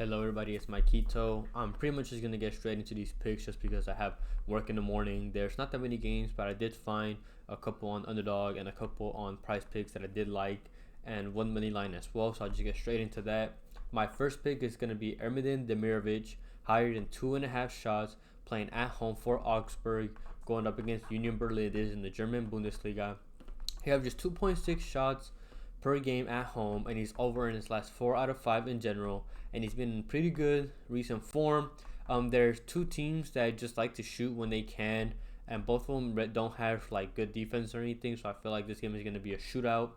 Hello everybody, it's Maikito. I'm pretty much just gonna get straight into these picks just because I have work in the morning. There's not that many games, but I did find a couple on underdog and a couple on price picks that I did like, and one money line as well. So I'll just get straight into that. My first pick is gonna be Ermedin Demirovic, higher than 2.5 shots, playing at home for Augsburg, going up against Union Berlin. This is in the German Bundesliga. He averages 2.6 shots per game at home, and he's over in his last 4 out of 5 in general, and he's been in pretty good recent form. There's two teams that just like to shoot when they can, and both of them don't have like good defense or anything, so I feel like this game is going to be a shootout.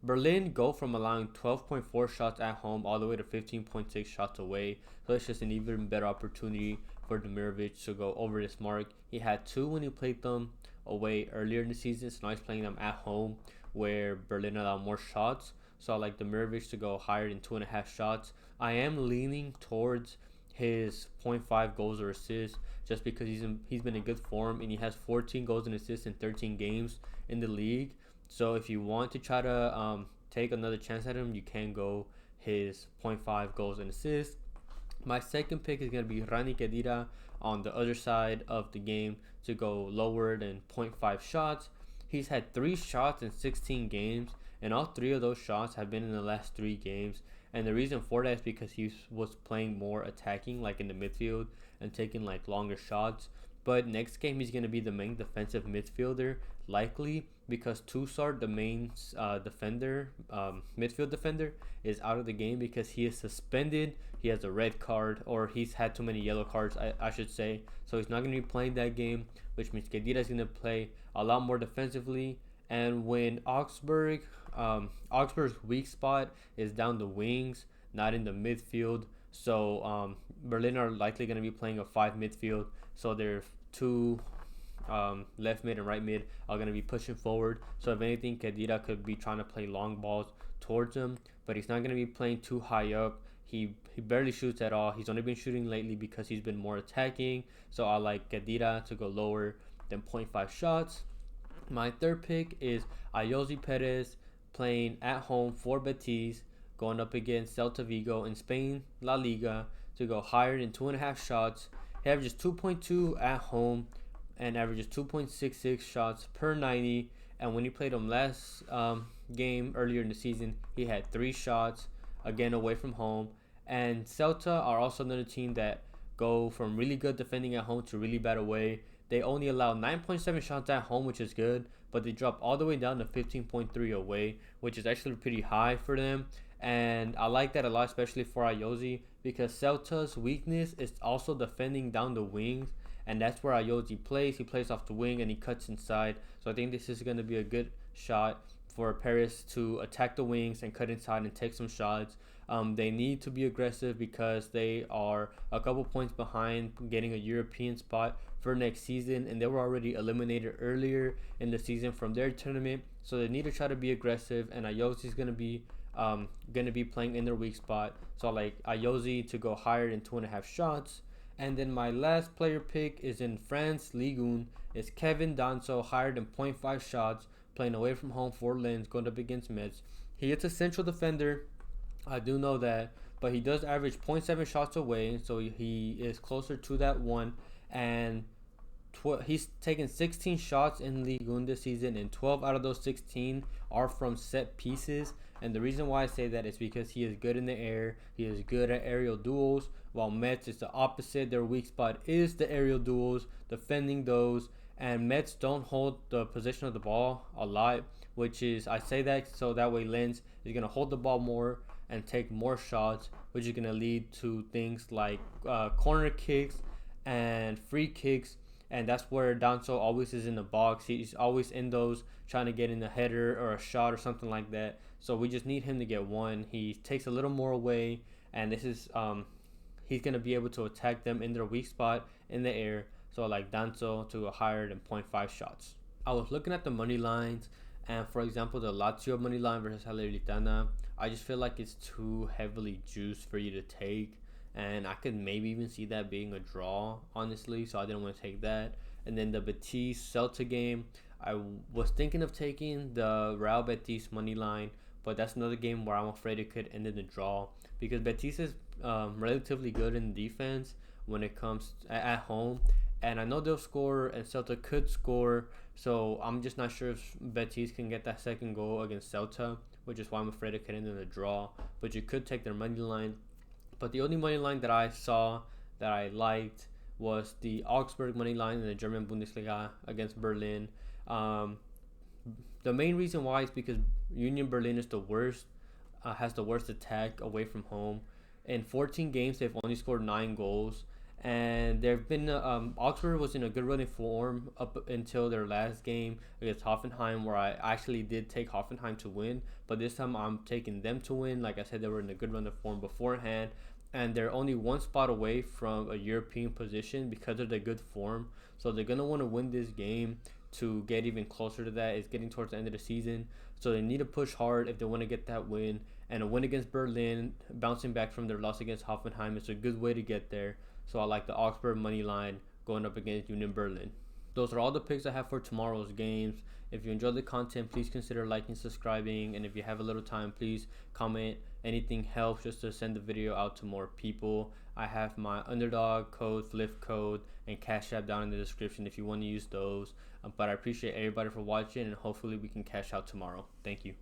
Berlin go from allowing 12.4 shots at home all the way to 15.6 shots away, so it's just an even better opportunity for Demirovic to go over this mark. He had two when he played them away earlier in the season, so now he's playing them at home where Berlin allowed more shots. So I like Demirovic to go higher than 2.5 shots. I am leaning towards his 0.5 goals or assists just because he's been in good form, and he has 14 goals and assists in 13 games in the league. So if you want to try to take another chance at him, you can go his 0.5 goals and assists. My second pick is going to be Rani Kedira on the other side of the game to go lower than 0.5 shots. He's had 3 shots in 16 games, and all 3 of those shots have been in the last 3 games. And the reason for that is because he was playing more attacking, like in the midfield, and taking like longer shots. But next game, he's going to be the main defensive midfielder, likely because Tussard, the main midfield defender, is out of the game because he is suspended. He has a red card, or he's had too many yellow cards, I should say. So he's not going to be playing that game, which means Kedira is going to play a lot more defensively. And when Augsburg's weak spot is down the wings, not in the midfield. So Berlin are likely going to be playing a 5 midfield. So their two left mid and right mid are going to be pushing forward. So if anything, Kedira could be trying to play long balls towards him, but he's not going to be playing too high up. He barely shoots at all. He's only been shooting lately because he's been more attacking. So I like Kedira to go lower than 0.5 shots. My third pick is Ayoze Perez, playing at home for Betis, going up against Celta Vigo in Spain, La Liga, to go higher than 2.5 shots. He averages 2.2 at home and averages 2.66 shots per 90. And when he played him last game earlier in the season, he had 3 shots, again away from home. And Celta are also another team that go from really good defending at home to really bad away. They only allow 9.7 shots at home, which is good, but they drop all the way down to 15.3 away, which is actually pretty high for them. And I like that a lot, especially for Ayoze, because Celta's weakness is also defending down the wings, and that's where Ayoze plays. He plays off the wing and he cuts inside. So I think this is going to be a good shot for Paris to attack the wings and cut inside and take some shots. They need to be aggressive because they are a couple points behind getting a European spot for next season, and they were already eliminated earlier in the season from their tournament. So they need to try to be aggressive, and Ayoze is going to be playing in their weak spot. So I like Ayoze to go higher than 2.5 shots. And then my last player pick is in France Ligue 1. It's Kevin Danso, higher than 0.5 shots, playing away from home for Lens, going up against Metz. He is a central defender, I do know that, but he does average 0.7 shots away, so he is closer to that one. And he's taken 16 shots in Ligue 1 this season, and 12 out of those 16 are from set pieces. And the reason why I say that is because he is good in the air. He is good at aerial duels, while Metz is the opposite. Their weak spot is the aerial duels, defending those. And Metz don't hold the position of the ball a lot, which is, I say that so that way Lens is going to hold the ball more and take more shots, which is going to lead to things like corner kicks and free kicks. And that's where Danso always is in the box. He's always in those, trying to get in a header or a shot or something like that. So we just need him to get one. He takes a little more away, and this is he's going to be able to attack them in their weak spot in the air. So I like Danso to go higher than 0.5 shots. I was looking at the money lines, and for example, the Lazio money line versus Salernitana, I just feel like it's too heavily juiced for you to take. And I could maybe even see that being a draw, honestly, so I didn't want to take that. And then the Betis Celta game, I was thinking of taking the Real Betis money line, but that's another game where I'm afraid it could end in a draw because Betis is relatively good in defense when it comes at home, and I know they'll score and Celta could score. So I'm just not sure if Betis can get that second goal against Celta, which is why I'm afraid it could end in a draw. But you could take their money line. But the only money line that I saw that I liked was the Augsburg money line in the German Bundesliga against Berlin. Um, the main reason why is because Union Berlin is the worst, has the worst attack away from home. In 14 games, they've only scored 9 goals, and they've been Augsburg was in a good running form up until their last game against Hoffenheim, where I actually did take Hoffenheim to win, but this time I'm taking them to win. Like I said, they were in a good run of form beforehand, and they're only one spot away from a European position because of the good form. So they're gonna want to win this game to get even closer to that. It's getting towards the end of the season, so they need to push hard if they want to get that win. And a win against Berlin, bouncing back from their loss against Hoffenheim, is a good way to get there. So I like the Augsburg money line going up against Union Berlin. Those are all the picks I have for tomorrow's games. If you enjoyed the content, please consider liking, subscribing, and if you have a little time, please comment. Anything helps just to send the video out to more people. I have my underdog code, Fliff code, and Cashapp down in the description if you want to use those. But I appreciate everybody for watching, and hopefully we can cash out tomorrow. Thank you.